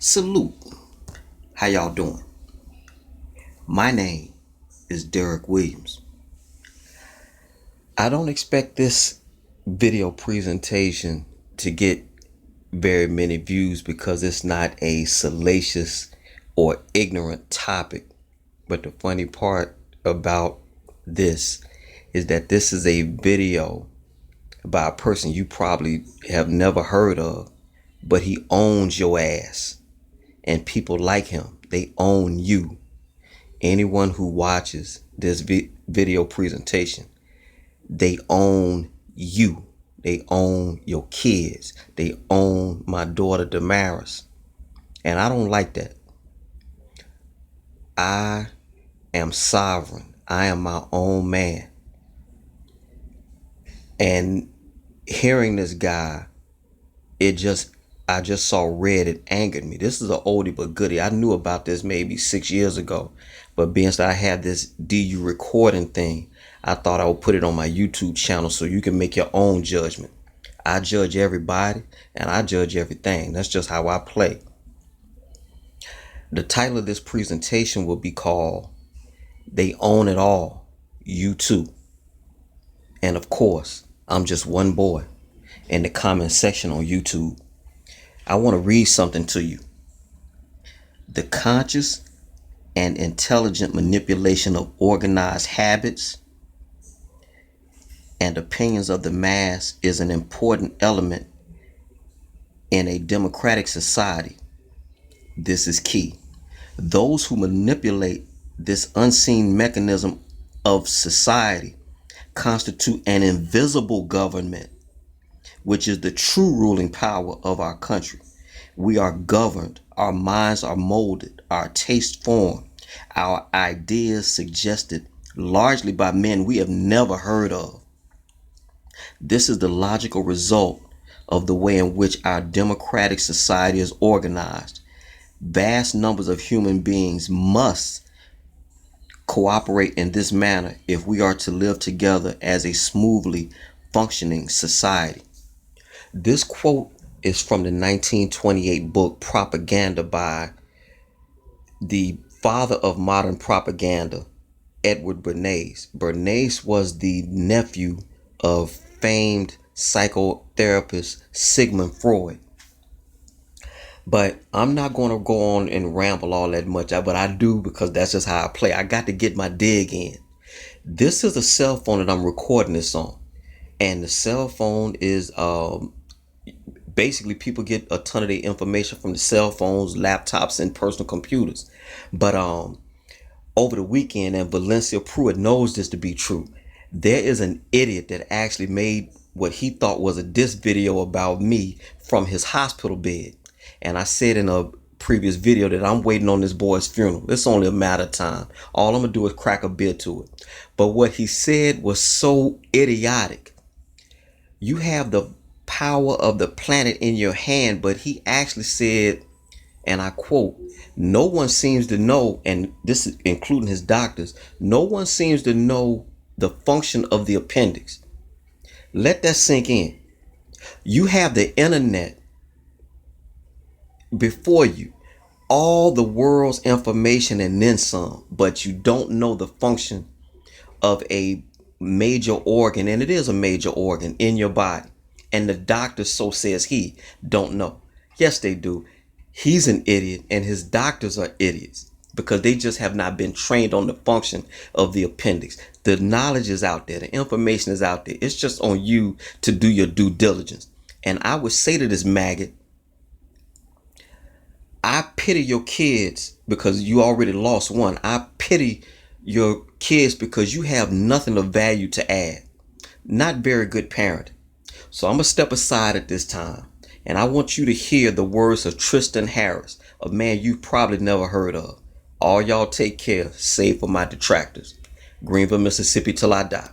Salute. How y'all doing? My name is Derek Williams. I don't expect this video presentation to get very many views because it's not a salacious or ignorant topic. But the funny part about this is that this is a video by a person you probably have never heard of, but he owns your ass. And people like him, they own you. Anyone who watches this video presentation, they own you. They own your kids. They own my daughter Damaris. And I don't like that. I am sovereign. I am my own man. And hearing this guy, I just saw red. It angered me. This is an oldie but goodie. I knew about this maybe 6 years ago, but being that I had this DU recording thing, I thought I would put it on my YouTube channel so you can make your own judgment. I judge everybody and I judge everything. That's just how I play. The title of this presentation will be called "They Own It All, You Too." And of course, I'm just one boy in the comment section on YouTube. I want to read something to you. The conscious and intelligent manipulation of organized habits and opinions of the mass is an important element in a democratic society. This is key. Those who manipulate this unseen mechanism of society constitute an invisible government, which is the true ruling power of our country. We are governed, our minds are molded, our tastes formed, our ideas suggested largely by men we have never heard of. This is the logical result of the way in which our democratic society is organized. Vast numbers of human beings must cooperate in this manner if we are to live together as a smoothly functioning society. This quote is from the 1928 book Propaganda by the father of modern propaganda, Edward Bernays. Bernays was the nephew of famed psychotherapist Sigmund Freud. But I'm not going to go on and ramble all that much, but I do because that's just how I play. I got to get my dig in. This is a cell phone that I'm recording this on. And the cell phone is basically people get a ton of their information from the cell phones, laptops, and personal computers. But over the weekend, and Valencia Pruitt knows this to be true, there is an idiot that actually made what he thought was a diss video about me from his hospital bed. And I said in a previous video that I'm waiting on this boy's funeral. It's only a matter of time. All I'm gonna do is crack a beer to it. But what he said was so idiotic. You have the power of the planet in your hand, but he actually said, and I quote, "No one seems to know," and this is including his doctors, "no one seems to know the function of the appendix." Let that sink in. You have the internet before you, all the world's information and then some, but you don't know the function of a major organ, and it is a major organ in your body. And the doctor, so says he, don't know. Yes, they do. He's an idiot and his doctors are idiots because they just have not been trained on the function of the appendix. The knowledge is out there. The information is out there. It's just on you to do your due diligence. And I would say to this maggot, I pity your kids because you already lost one. I pity your kids because you have nothing of value to add. Not very good parent. So I'm going to step aside at this time. And I want you to hear the words of Tristan Harris, a man you probably never heard of. All y'all take care, save for my detractors. Greenville, Mississippi till I die.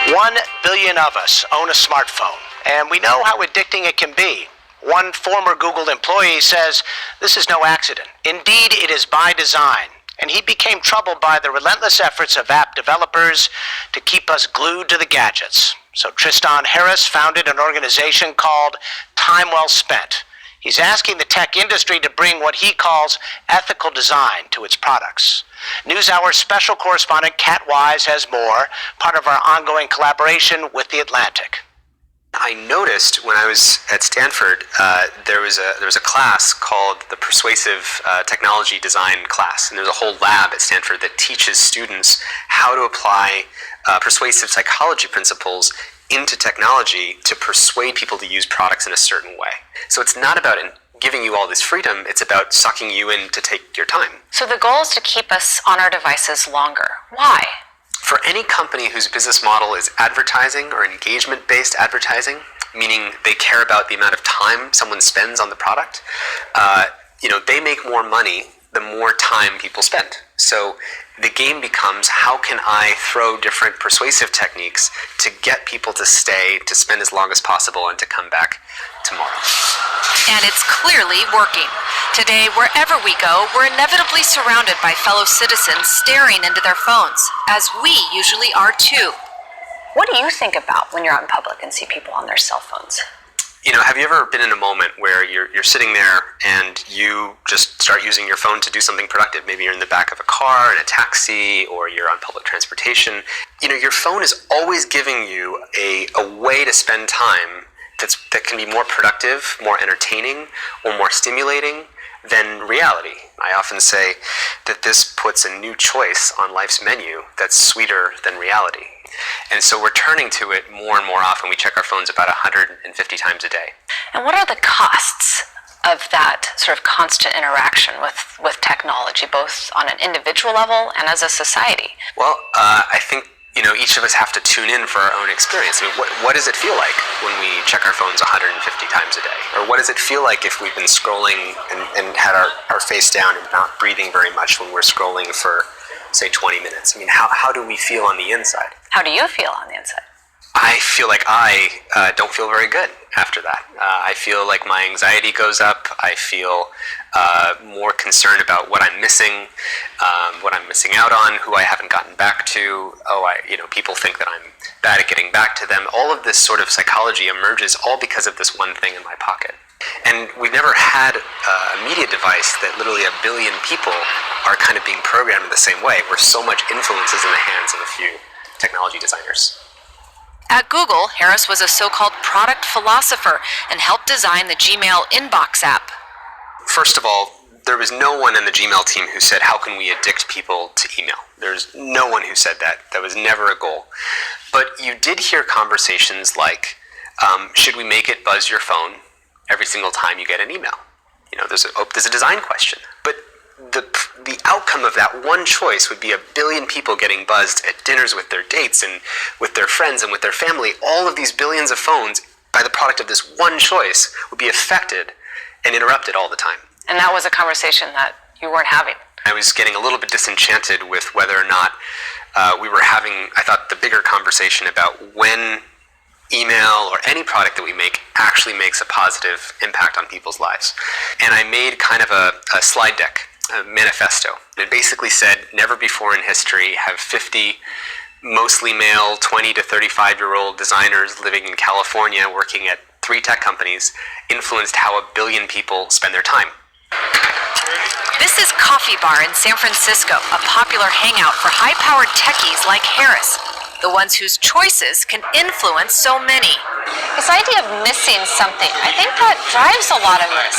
1 billion of us own a smartphone, and we know how addicting it can be. One former Google employee says this is no accident. Indeed, it is by design. And he became troubled by the relentless efforts of app developers to keep us glued to the gadgets. So Tristan Harris founded an organization called Time Well Spent. He's asking the tech industry to bring what he calls ethical design to its products. NewsHour's special correspondent Kat Wise has more, part of our ongoing collaboration with The Atlantic. I noticed when I was at Stanford, there was a class called the Persuasive Technology Design class, and there's a whole lab at Stanford that teaches students how to apply persuasive psychology principles into technology to persuade people to use products in a certain way. So it's not about giving you all this freedom, it's about sucking you in to take your time. So the goal is to keep us on our devices longer. Why? For any company whose business model is advertising or engagement-based advertising, meaning they care about the amount of time someone spends on the product, they make more money the more time people spend. So the game becomes, how can I throw different persuasive techniques to get people to stay, to spend as long as possible, and to come back tomorrow. And it's clearly working. Today, wherever we go, we're inevitably surrounded by fellow citizens staring into their phones, as we usually are too. What do you think about when you're out in public and see people on their cell phones? Have you ever been in a moment where you're sitting there and you just start using your phone to do something productive? Maybe you're in the back of a car, in a taxi, or you're on public transportation. Your phone is always giving you a way to spend time that can be more productive, more entertaining, or more stimulating than reality. I often say that this puts a new choice on life's menu that's sweeter than reality. And so we're turning to it more and more often. We check our phones about 150 times a day. And what are the costs of that sort of constant interaction with technology, both on an individual level and as a society? Well, I think each of us have to tune in for our own experience. I mean, what does it feel like when we check our phones 150 times a day? Or what does it feel like if we've been scrolling and had our face down and not breathing very much when we're scrolling for, say, 20 minutes? I mean, how do we feel on the inside? How do you feel on the inside? I feel like I don't feel very good after that. I feel like my anxiety goes up. I feel more concerned about what I'm missing out on, who I haven't gotten back to. People think that I'm bad at getting back to them. All of this sort of psychology emerges all because of this one thing in my pocket. And we've never had a media device that literally 1 billion people are kind of being programmed in the same way, where so much influence is in the hands of a few technology designers. At Google, Harris was a so-called product philosopher and helped design the Gmail Inbox app. First of all, there was no one in the Gmail team who said, how can we addict people to email? There's no one who said that. That was never a goal. But you did hear conversations like, should we make it buzz your phone every single time you get an email? There's a design question. But the outcome of that one choice would be 1 billion people getting buzzed at dinners with their dates and with their friends and with their family. All of these billions of phones, by the product of this one choice, would be affected and interrupted all the time. And that was a conversation that you weren't having. I was getting a little bit disenchanted with whether or not we were having, I thought, the bigger conversation about when email or any product that we make actually makes a positive impact on people's lives. And I made kind of a slide deck, a manifesto. It basically said, never before in history have 50 mostly male 20 to 35-year-old designers living in California working at 3 tech companies influenced how 1 billion people spend their time. This is Coffee Bar in San Francisco, a popular hangout for high-powered techies like Harris, the ones whose choices can influence so many. This idea of missing something, I think that drives a lot of this.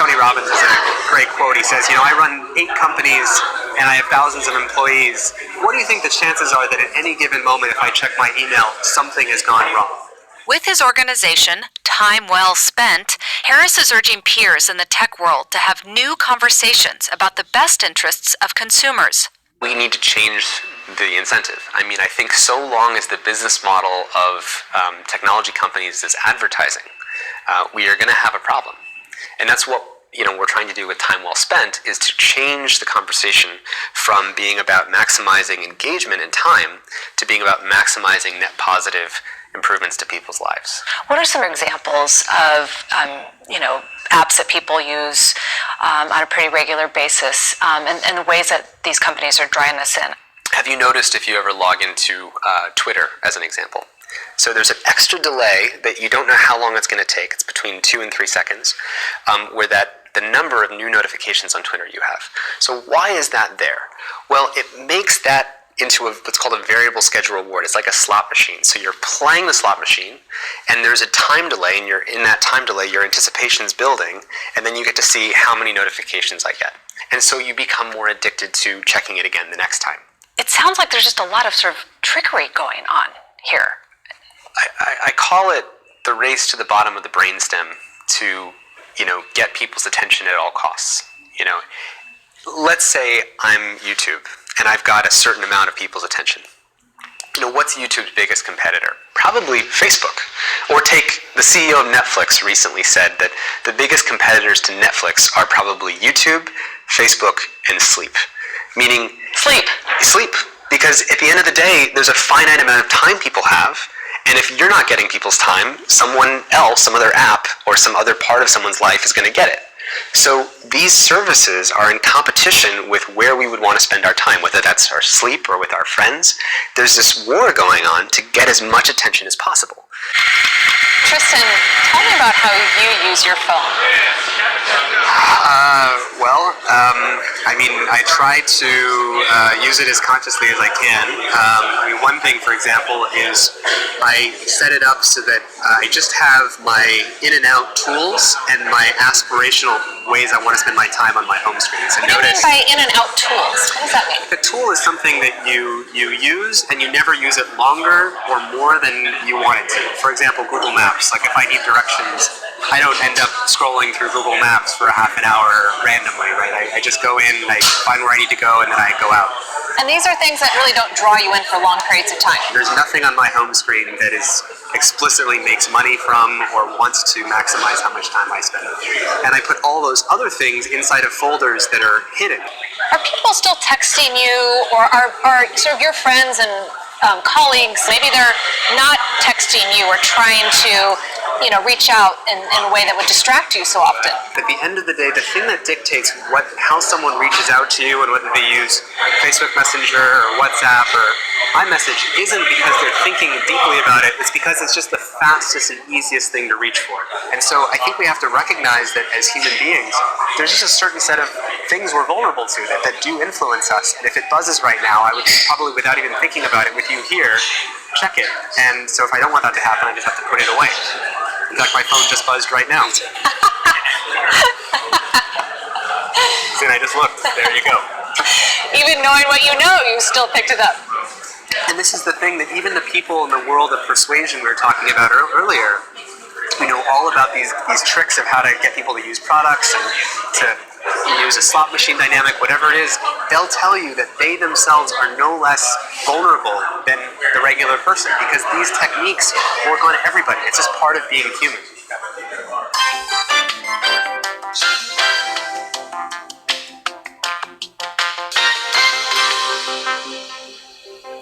Tony Robbins has a great quote. He says, I run 8 companies and I have thousands of employees. What do you think the chances are that at any given moment, if I check my email, something has gone wrong? With his organization, Time Well Spent, Harris is urging peers in the tech world to have new conversations about the best interests of consumers. We need to change the incentive. I think so long as the business model of technology companies is advertising, we are going to have a problem. And that's what we're trying to do with Time Well Spent, is to change the conversation from being about maximizing engagement and time to being about maximizing net positive improvements to people's lives. What are some examples of, apps that people use on a pretty regular basis, and the ways that these companies are drawing this in? Have you noticed, if you ever log into Twitter, as an example, So there's an extra delay that you don't know how long it's going to take. It's between 2 and 3 seconds, where the number of new notifications on Twitter you have. So why is that there? Well, it makes that into what's called a variable schedule reward. It's like a slot machine. So you're playing the slot machine, and there's a time delay, and in that time delay, your anticipation's building, and then you get to see how many notifications I get. And so you become more addicted to checking it again the next time. It sounds like there's just a lot of sort of trickery going on here. I call it the race to the bottom of the brainstem to, get people's attention at all costs. Let's say I'm YouTube, and I've got a certain amount of people's attention. What's YouTube's biggest competitor? Probably Facebook. Or take the CEO of Netflix recently said that the biggest competitors to Netflix are probably YouTube, Facebook, and sleep. Meaning sleep. Because at the end of the day, there's a finite amount of time people have, and if you're not getting people's time, someone else, some other app, or some other part of someone's life is going to get it. So these services are in competition with where we would want to spend our time, whether that's our sleep or with our friends. There's this war going on to get as much attention as possible. Tristan, tell me about how you use your phone. I try to use it as consciously as I can. One thing, for example, is I set it up so that I just have my in and out tools and my aspirational ways I want to spend my time on my home screen. So What do you mean by in and out tools? What does that mean? The tool is something that you use and you never use it longer or more than you want it to. For example, Google Maps. Like if I need directions, I don't end up scrolling through Google Maps for a half an hour randomly, right? I just go in, I find where I need to go, and then I go out. And these are things that really don't draw you in for long periods of time. There's nothing on my home screen that is explicitly makes money from or wants to maximize how much time I spend. And I put all those other things inside of folders that are hidden. Are people still texting you, or are sort of your friends and colleagues, maybe they're not texting you or trying to, reach out in a way that would distract you so often? At the end of the day, the thing that dictates how someone reaches out to you and whether they use Facebook Messenger or WhatsApp or iMessage isn't because they're thinking deeply about it. It's because it's just the fastest and easiest thing to reach for. And so I think we have to recognize that as human beings, there's just a certain set of things we're vulnerable to that do influence us. And if it buzzes right now, I would probably, without even thinking about it with you here, check it. And so if I don't want that to happen, I just have to put it away. In fact, my phone just buzzed right now. And I just looked. There you go. Even knowing what you know, you still picked it up. And this is the thing that even the people in the world of persuasion we were talking about earlier, we know all about these tricks of how to get people to use products and to use a slot machine dynamic, whatever it is. They'll tell you that they themselves are no less vulnerable than the regular person because these techniques work on everybody. It's just part of being human.